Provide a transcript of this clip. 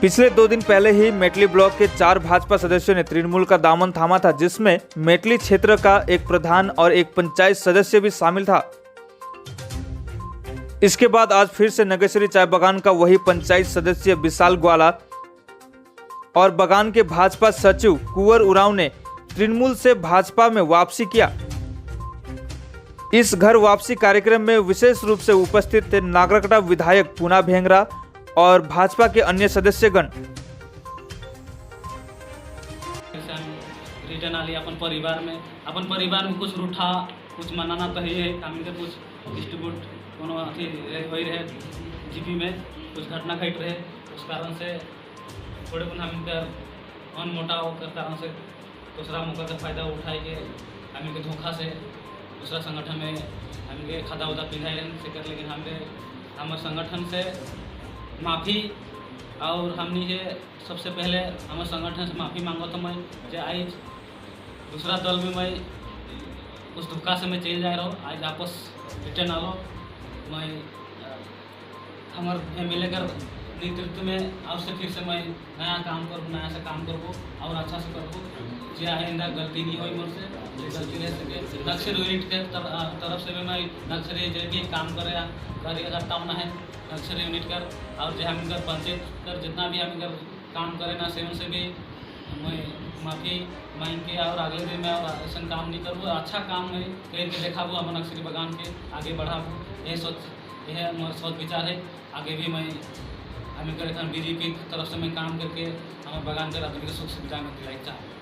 पिछले 2 दिन पहले ही मेटली ब्लॉक के 4 भाजपा सदस्यों ने तृणमूल का दामन थामा था, जिसमें मेटली क्षेत्र का एक प्रधान और एक पंचायत सदस्य भी शामिल था। इसके बाद आज फिर से नगेश्वरी चाय बागान का वही पंचायत सदस्य विशाल ग्वाला और बागान के भाजपा सचिव कुंवर उरांव ने तृणमूल से भाजपा में वापसी किया। इस घर वापसी कार्यक्रम में विशेष रूप से उपस्थित थे नागरकटा विधायक पूना भेंगरा और भाजपा के अन्य सदस्यगण। रिटर्न आली अपन परिवार में कुछ रूठा कुछ मनाना तो है काम के कुछ डिस्ट्रीब्यूट कोनो अथी हो रहे जीपी में कुछ घटना घट रहे, उस कारण से थोड़े कुछ हम मन मोटाव कर कारण से दूसरा मौका का फायदा उठाए के हम के धोखा से दूसरा संगठन में हम के खाता उदा पिधाई से कर, लेकिन हमारे संगठन से माफ़ी और हमने ये सबसे पहले हमारे संगठन से माफ़ी मांगो तो मैं जे आज दूसरा दल में मैं उस धोखा से मैं चल जा रहा हूँ, आज वापस रिटर्न आलो मैं हमारे एमएलए कर नेतृत्व में और से फिर से मैं नया काम करूँ, नया से काम करबो और अच्छा से करबो जे आइंदा गलती नहीं हुई मुझसे, गलती रह सके। नक्सर यूनिट के तरफ से भी मैं नक्सर जो भी काम करता हूँ ना है नक्सर यूनिट कर और जो हम पंचायत कर जितना भी हम काम करें ना सेवन से भी मैं माफ़ी मांग के और अगले दिन में और ऐसा काम नहीं करूँ, अच्छा काम मैं करके देखाबू, हम नक्सरी बागान के आगे बढ़ाबू। यह हमारा सोच विचार है। आगे भी मैं हमें बीजेपी की तरफ से मैं काम करके हमारे बागान के आदमी के सुख सुविधा में दिलाई चाहूँ।